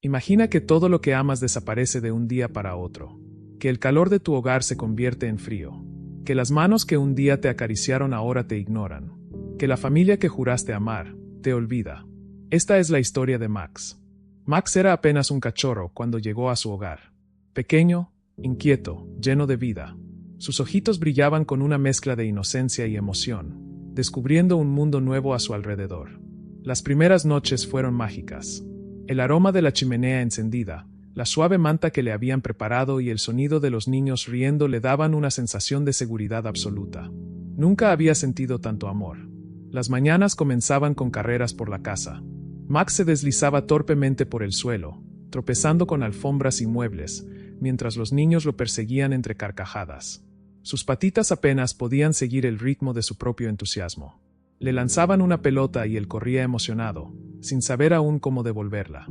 Imagina que todo lo que amas desaparece de un día para otro, que el calor de tu hogar se convierte en frío, que las manos que un día te acariciaron ahora te ignoran, que la familia que juraste amar te olvida. Esta es la historia de Max. Max era apenas un cachorro cuando llegó a su hogar. Pequeño, inquieto, lleno de vida. Sus ojitos brillaban con una mezcla de inocencia y emoción, descubriendo un mundo nuevo a su alrededor. Las primeras noches fueron mágicas. El aroma de la chimenea encendida, la suave manta que le habían preparado y el sonido de los niños riendo le daban una sensación de seguridad absoluta. Nunca había sentido tanto amor. Las mañanas comenzaban con carreras por la casa. Max se deslizaba torpemente por el suelo, tropezando con alfombras y muebles, mientras los niños lo perseguían entre carcajadas. Sus patitas apenas podían seguir el ritmo de su propio entusiasmo. Le lanzaban una pelota y él corría emocionado, sin saber aún cómo devolverla.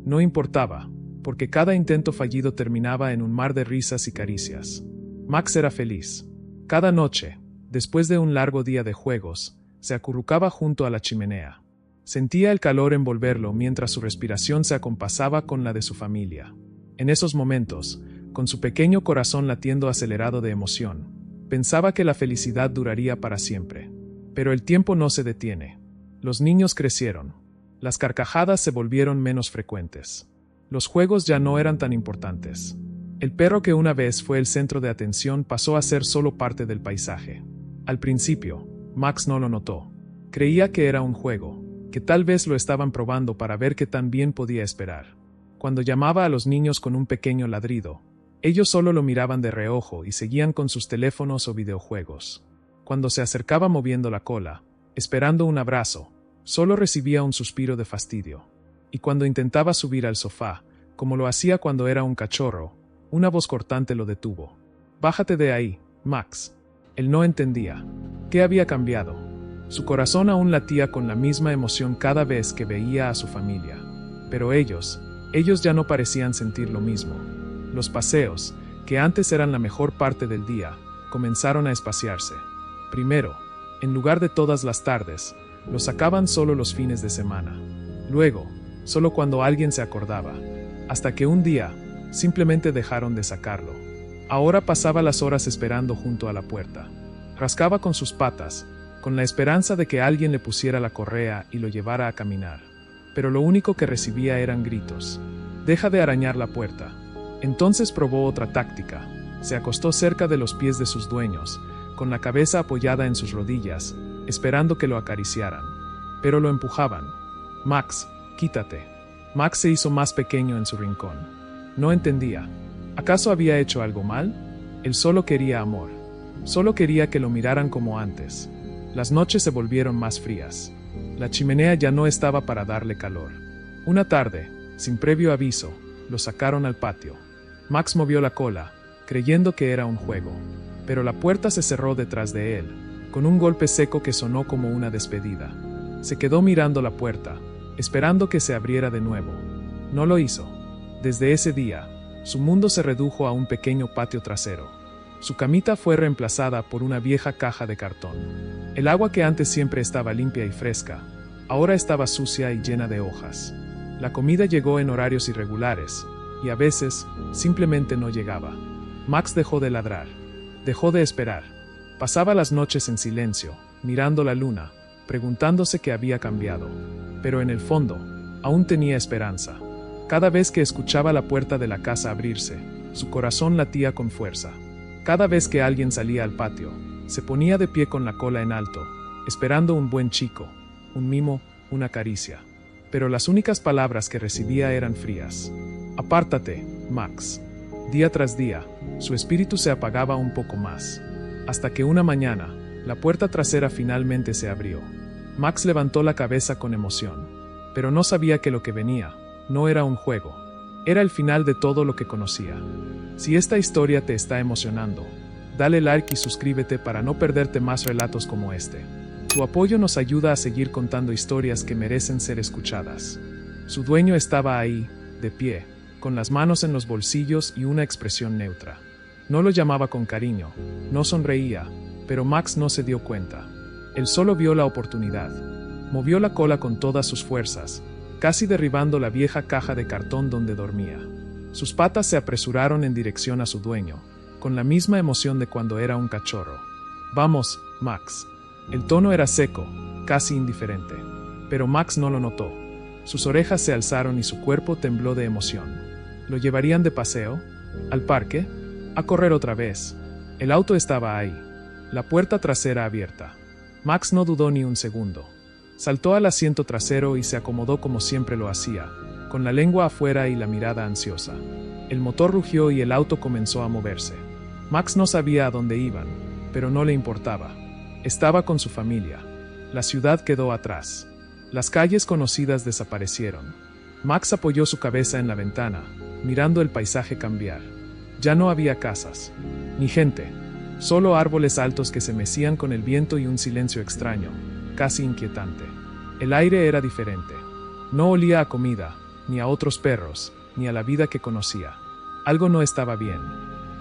No importaba, porque cada intento fallido terminaba en un mar de risas y caricias. Max era feliz. Cada noche, después de un largo día de juegos, se acurrucaba junto a la chimenea. Sentía el calor envolverlo mientras su respiración se acompasaba con la de su familia. En esos momentos, con su pequeño corazón latiendo acelerado de emoción, pensaba que la felicidad duraría para siempre. Pero el tiempo no se detiene. Los niños crecieron. Las carcajadas se volvieron menos frecuentes. Los juegos ya no eran tan importantes. El perro que una vez fue el centro de atención pasó a ser solo parte del paisaje. Al principio, Max no lo notó. Creía que era un juego, que tal vez lo estaban probando para ver qué tan bien podía esperar. Cuando llamaba a los niños con un pequeño ladrido, ellos solo lo miraban de reojo y seguían con sus teléfonos o videojuegos. Cuando se acercaba moviendo la cola, esperando un abrazo, solo recibía un suspiro de fastidio. Y cuando intentaba subir al sofá, como lo hacía cuando era un cachorro, una voz cortante lo detuvo. «Bájate de ahí, Max». Él no entendía. ¿Qué había cambiado? Su corazón aún latía con la misma emoción cada vez que veía a su familia. Pero ellos ya no parecían sentir lo mismo. Los paseos, que antes eran la mejor parte del día, comenzaron a espaciarse. Primero, en lugar de todas las tardes, lo sacaban solo los fines de semana. Luego, solo cuando alguien se acordaba, hasta que un día, simplemente dejaron de sacarlo. Ahora pasaba las horas esperando junto a la puerta. Rascaba con sus patas, con la esperanza de que alguien le pusiera la correa y lo llevara a caminar. Pero lo único que recibía eran gritos. «Deja de arañar la puerta». Entonces probó otra táctica. Se acostó cerca de los pies de sus dueños, con la cabeza apoyada en sus rodillas, esperando que lo acariciaran. Pero lo empujaban. «Max, quítate». Max se hizo más pequeño en su rincón. No entendía. ¿Acaso había hecho algo mal? Él solo quería amor. Solo quería que lo miraran como antes. Las noches se volvieron más frías. La chimenea ya no estaba para darle calor. Una tarde, sin previo aviso, lo sacaron al patio. Max movió la cola, creyendo que era un juego. Pero la puerta se cerró detrás de él, con un golpe seco que sonó como una despedida. Se quedó mirando la puerta, esperando que se abriera de nuevo. No lo hizo. Desde ese día, su mundo se redujo a un pequeño patio trasero. Su camita fue reemplazada por una vieja caja de cartón. El agua que antes siempre estaba limpia y fresca, ahora estaba sucia y llena de hojas. La comida llegó en horarios irregulares, y a veces, simplemente no llegaba. Max dejó de ladrar. Dejó de esperar. Pasaba las noches en silencio, mirando la luna, preguntándose qué había cambiado. Pero en el fondo, aún tenía esperanza. Cada vez que escuchaba la puerta de la casa abrirse, su corazón latía con fuerza. Cada vez que alguien salía al patio, se ponía de pie con la cola en alto, esperando un buen chico, un mimo, una caricia. Pero las únicas palabras que recibía eran frías. «Apártate, Max». Día tras día, su espíritu se apagaba un poco más. Hasta que una mañana, la puerta trasera finalmente se abrió. Max levantó la cabeza con emoción. Pero no sabía que lo que venía no era un juego. Era el final de todo lo que conocía. Si esta historia te está emocionando, dale like y suscríbete para no perderte más relatos como este. Tu apoyo nos ayuda a seguir contando historias que merecen ser escuchadas. Su dueño estaba ahí, de pie, con las manos en los bolsillos y una expresión neutra. No lo llamaba con cariño, no sonreía, pero Max no se dio cuenta. Él solo vio la oportunidad. Movió la cola con todas sus fuerzas, casi derribando la vieja caja de cartón donde dormía. Sus patas se apresuraron en dirección a su dueño, con la misma emoción de cuando era un cachorro. «Vamos, Max». El tono era seco, casi indiferente. Pero Max no lo notó. Sus orejas se alzaron y su cuerpo tembló de emoción. ¿Lo llevarían de paseo? ¿Al parque? ¿A correr otra vez? El auto estaba ahí, la puerta trasera abierta. Max no dudó ni un segundo. Saltó al asiento trasero y se acomodó como siempre lo hacía, con la lengua afuera y la mirada ansiosa. El motor rugió y el auto comenzó a moverse. Max no sabía a dónde iban, pero no le importaba. Estaba con su familia. La ciudad quedó atrás. Las calles conocidas desaparecieron. Max apoyó su cabeza en la ventana, mirando el paisaje cambiar. Ya no había casas, ni gente, solo árboles altos que se mecían con el viento y un silencio extraño, casi inquietante. El aire era diferente. No olía a comida, ni a otros perros, ni a la vida que conocía. Algo no estaba bien.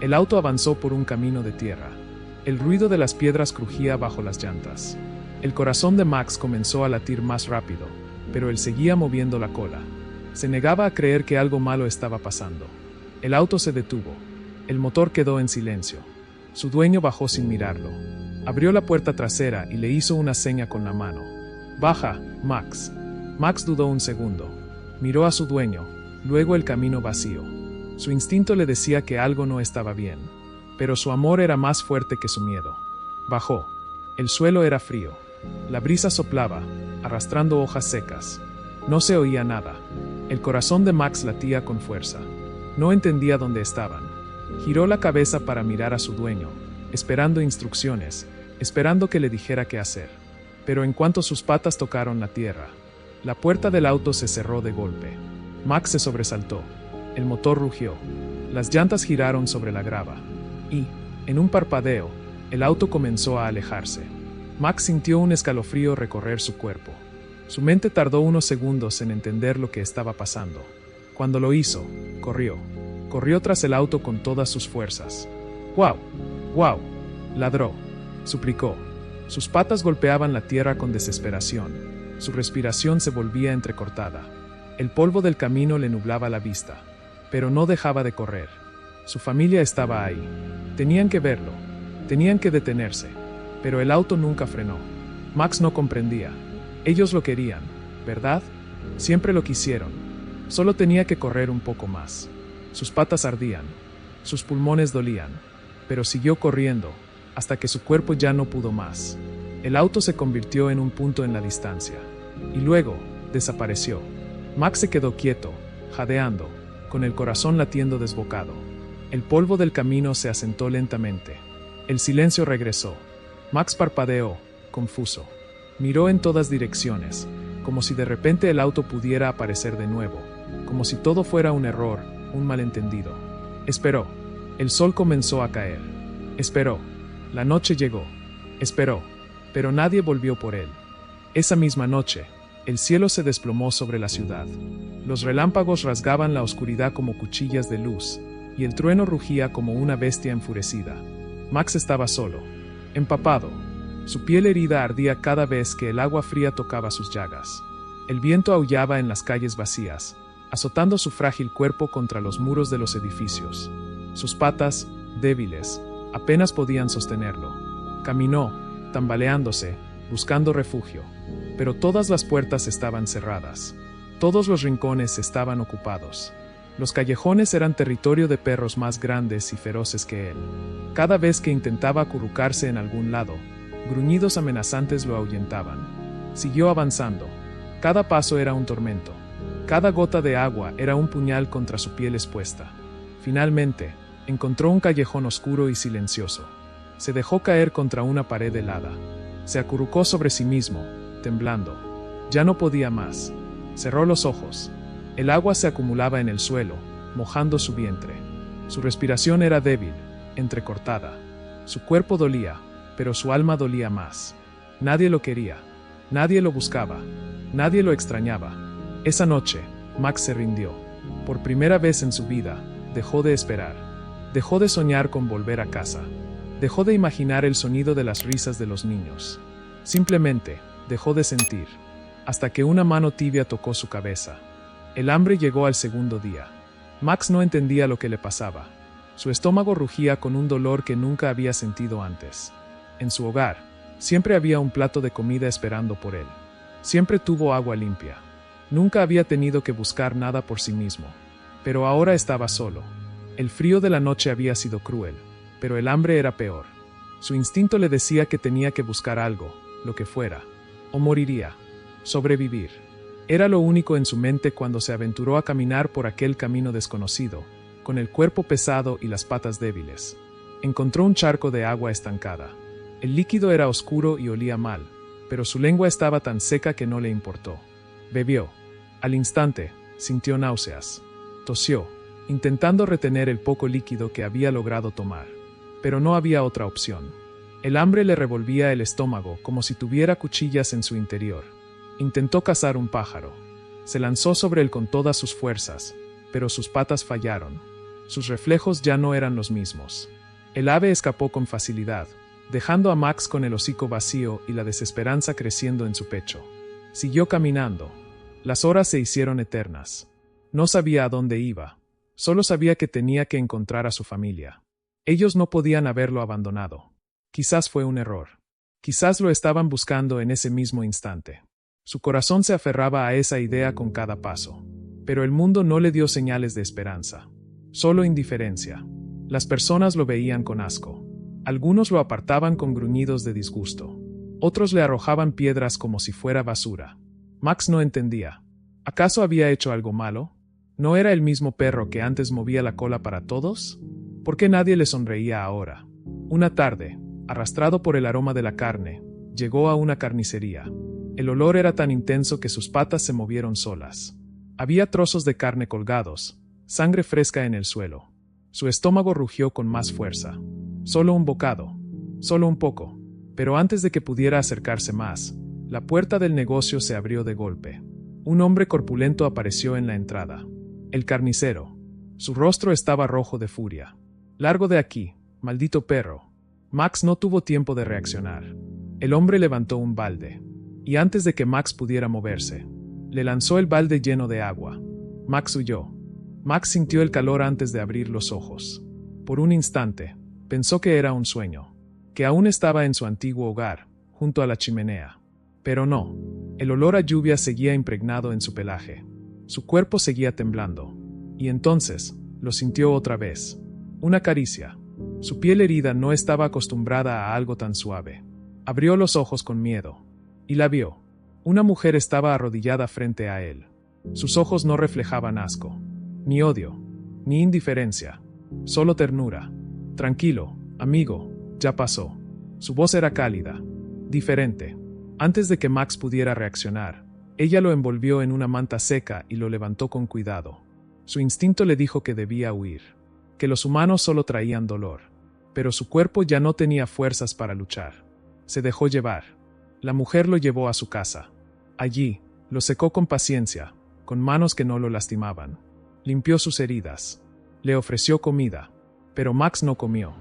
El auto avanzó por un camino de tierra. El ruido de las piedras crujía bajo las llantas. El corazón de Max comenzó a latir más rápido, pero él seguía moviendo la cola. Se negaba a creer que algo malo estaba pasando. El auto se detuvo. El motor quedó en silencio. Su dueño bajó sin mirarlo. Abrió la puerta trasera y le hizo una seña con la mano. «Baja, Max». Max dudó un segundo. Miró a su dueño, luego el camino vacío. Su instinto le decía que algo no estaba bien, pero su amor era más fuerte que su miedo. Bajó. El suelo era frío. La brisa soplaba, arrastrando hojas secas. No se oía nada. El corazón de Max latía con fuerza. No entendía dónde estaban. Giró la cabeza para mirar a su dueño, esperando instrucciones, esperando que le dijera qué hacer. Pero en cuanto sus patas tocaron la tierra, la puerta del auto se cerró de golpe. Max se sobresaltó. El motor rugió. Las llantas giraron sobre la grava. Y, en un parpadeo, el auto comenzó a alejarse. Max sintió un escalofrío recorrer su cuerpo. Su mente tardó unos segundos en entender lo que estaba pasando. Cuando lo hizo, corrió. Corrió tras el auto con todas sus fuerzas. «¡Guau! ¡Guau!», ladró. Suplicó. Sus patas golpeaban la tierra con desesperación. Su respiración se volvía entrecortada. El polvo del camino le nublaba la vista. Pero no dejaba de correr. Su familia estaba ahí. Tenían que verlo. Tenían que detenerse. Pero el auto nunca frenó. Max no comprendía. Ellos lo querían, ¿verdad? Siempre lo quisieron. Solo tenía que correr un poco más. Sus patas ardían. Sus pulmones dolían. Pero siguió corriendo, hasta que su cuerpo ya no pudo más. El auto se convirtió en un punto en la distancia. Y luego, desapareció. Max se quedó quieto, jadeando, con el corazón latiendo desbocado. El polvo del camino se asentó lentamente. El silencio regresó. Max parpadeó, confuso. Miró en todas direcciones, como si de repente el auto pudiera aparecer de nuevo, como si todo fuera un error, un malentendido. Esperó. El sol comenzó a caer. Esperó. La noche llegó. Esperó. Pero nadie volvió por él. Esa misma noche, el cielo se desplomó sobre la ciudad. Los relámpagos rasgaban la oscuridad como cuchillas de luz, y el trueno rugía como una bestia enfurecida. Max estaba solo, empapado. Su piel herida ardía cada vez que el agua fría tocaba sus llagas. El viento aullaba en las calles vacías, azotando su frágil cuerpo contra los muros de los edificios. Sus patas, débiles, apenas podían sostenerlo. Caminó, tambaleándose, buscando refugio. Pero todas las puertas estaban cerradas. Todos los rincones estaban ocupados. Los callejones eran territorio de perros más grandes y feroces que él. Cada vez que intentaba acurrucarse en algún lado, gruñidos amenazantes lo ahuyentaban. Siguió avanzando. Cada paso era un tormento. Cada gota de agua era un puñal contra su piel expuesta. Finalmente, encontró un callejón oscuro y silencioso. Se dejó caer contra una pared helada. Se acurrucó sobre sí mismo, temblando. Ya no podía más. Cerró los ojos. El agua se acumulaba en el suelo, mojando su vientre. Su respiración era débil, entrecortada. Su cuerpo dolía, pero su alma dolía más. Nadie lo quería. Nadie lo buscaba. Nadie lo extrañaba. Esa noche, Max se rindió. Por primera vez en su vida, dejó de esperar. Dejó de soñar con volver a casa. Dejó de imaginar el sonido de las risas de los niños. Simplemente, dejó de sentir. hasta que una mano tibia tocó su cabeza. El hambre llegó al segundo día. Max no entendía lo que le pasaba. Su estómago rugía con un dolor que nunca había sentido antes. En su hogar, siempre había un plato de comida esperando por él. Siempre tuvo agua limpia. Nunca había tenido que buscar nada por sí mismo. Pero ahora estaba solo. El frío de la noche había sido cruel, pero el hambre era peor. Su instinto le decía que tenía que buscar algo, lo que fuera, o moriría. Sobrevivir. Era lo único en su mente cuando se aventuró a caminar por aquel camino desconocido, con el cuerpo pesado y las patas débiles. Encontró un charco de agua estancada. El líquido era oscuro y olía mal, pero su lengua estaba tan seca que no le importó. Bebió. Al instante, sintió náuseas. Tosió, intentando retener el poco líquido que había logrado tomar. Pero no había otra opción. El hambre le revolvía el estómago como si tuviera cuchillas en su interior. Intentó cazar un pájaro. Se lanzó sobre él con todas sus fuerzas, pero sus patas fallaron. Sus reflejos ya no eran los mismos. El ave escapó con facilidad, dejando a Max con el hocico vacío y la desesperanza creciendo en su pecho. Siguió caminando. Las horas se hicieron eternas. No sabía a dónde iba. Solo sabía que tenía que encontrar a su familia. Ellos no podían haberlo abandonado. Quizás fue un error. Quizás lo estaban buscando en ese mismo instante. Su corazón se aferraba a esa idea con cada paso. Pero el mundo no le dio señales de esperanza. Solo indiferencia. Las personas lo veían con asco. Algunos lo apartaban con gruñidos de disgusto. Otros le arrojaban piedras como si fuera basura. Max no entendía. ¿Acaso había hecho algo malo? ¿No era el mismo perro que antes movía la cola para todos? ¿Por qué nadie le sonreía ahora? Una tarde, arrastrado por el aroma de la carne, llegó a una carnicería. El olor era tan intenso que sus patas se movieron solas. Había trozos de carne colgados, sangre fresca en el suelo. Su estómago rugió con más fuerza. Solo un bocado. Solo un poco. Pero antes de que pudiera acercarse más, la puerta del negocio se abrió de golpe. Un hombre corpulento apareció en la entrada. El carnicero. Su rostro estaba rojo de furia. «Largo de aquí, maldito perro». Max no tuvo tiempo de reaccionar. El hombre levantó un balde. Y antes de que Max pudiera moverse, le lanzó el balde lleno de agua. Max huyó. Max sintió el calor antes de abrir los ojos. Por un instante, pensó que era un sueño, que aún estaba en su antiguo hogar, junto a la chimenea. Pero no. El olor a lluvia seguía impregnado en su pelaje. Su cuerpo seguía temblando. Y entonces, lo sintió otra vez. Una caricia. Su piel herida no estaba acostumbrada a algo tan suave. Abrió los ojos con miedo. Y la vio. Una mujer estaba arrodillada frente a él. Sus ojos no reflejaban asco, ni odio, ni indiferencia. Solo ternura. «Tranquilo, amigo, ya pasó». Su voz era cálida, diferente. Antes de que Max pudiera reaccionar, ella lo envolvió en una manta seca y lo levantó con cuidado. Su instinto le dijo que debía huir, que los humanos solo traían dolor. Pero su cuerpo ya no tenía fuerzas para luchar. Se dejó llevar. La mujer lo llevó a su casa. Allí, lo secó con paciencia, con manos que no lo lastimaban. Limpió sus heridas. Le ofreció comida. Pero Max no comió.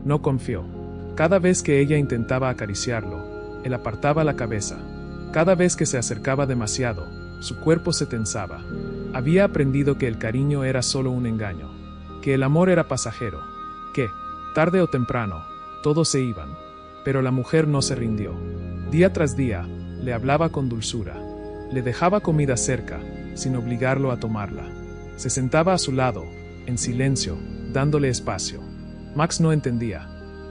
No confió. Cada vez que ella intentaba acariciarlo, él apartaba la cabeza. Cada vez que se acercaba demasiado, su cuerpo se tensaba. Había aprendido que el cariño era solo un engaño, que el amor era pasajero, que, tarde o temprano, todos se iban. Pero la mujer no se rindió. Día tras día, le hablaba con dulzura. Le dejaba comida cerca, sin obligarlo a tomarla. Se sentaba a su lado, en silencio, dándole espacio. Max no entendía.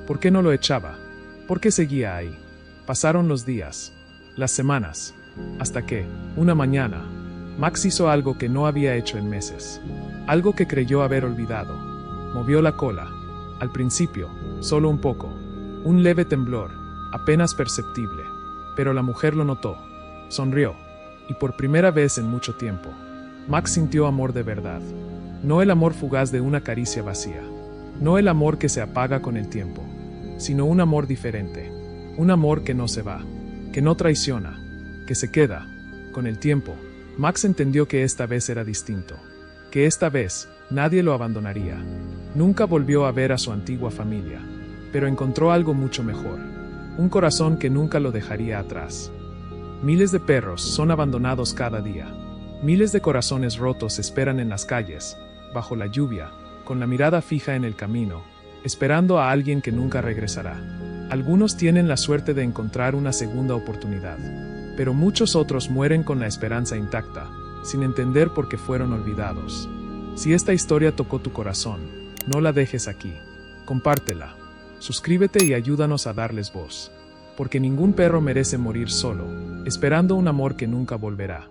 ¿Por qué no lo echaba? ¿Por qué seguía ahí? Pasaron los días, las semanas, hasta que, una mañana, Max hizo algo que no había hecho en meses. Algo que creyó haber olvidado. Movió la cola. Al principio, solo un poco. Un leve temblor, apenas perceptible. Pero la mujer lo notó. Sonrió. Y por primera vez en mucho tiempo, Max sintió amor de verdad. No el amor fugaz de una caricia vacía. No el amor que se apaga con el tiempo. Sino un amor diferente. Un amor que no se va. Que no traiciona. Que se queda. Con el tiempo, Max entendió que esta vez era distinto. Que esta vez, nadie lo abandonaría. Nunca volvió a ver a su antigua familia. Pero encontró algo mucho mejor. Un corazón que nunca lo dejaría atrás. Miles de perros son abandonados cada día. Miles de corazones rotos esperan en las calles, bajo la lluvia, con la mirada fija en el camino, esperando a alguien que nunca regresará. Algunos tienen la suerte de encontrar una segunda oportunidad, pero muchos otros mueren con la esperanza intacta, sin entender por qué fueron olvidados. Si esta historia tocó tu corazón, no la dejes aquí. Compártela. Suscríbete y ayúdanos a darles voz. Porque ningún perro merece morir solo, esperando un amor que nunca volverá.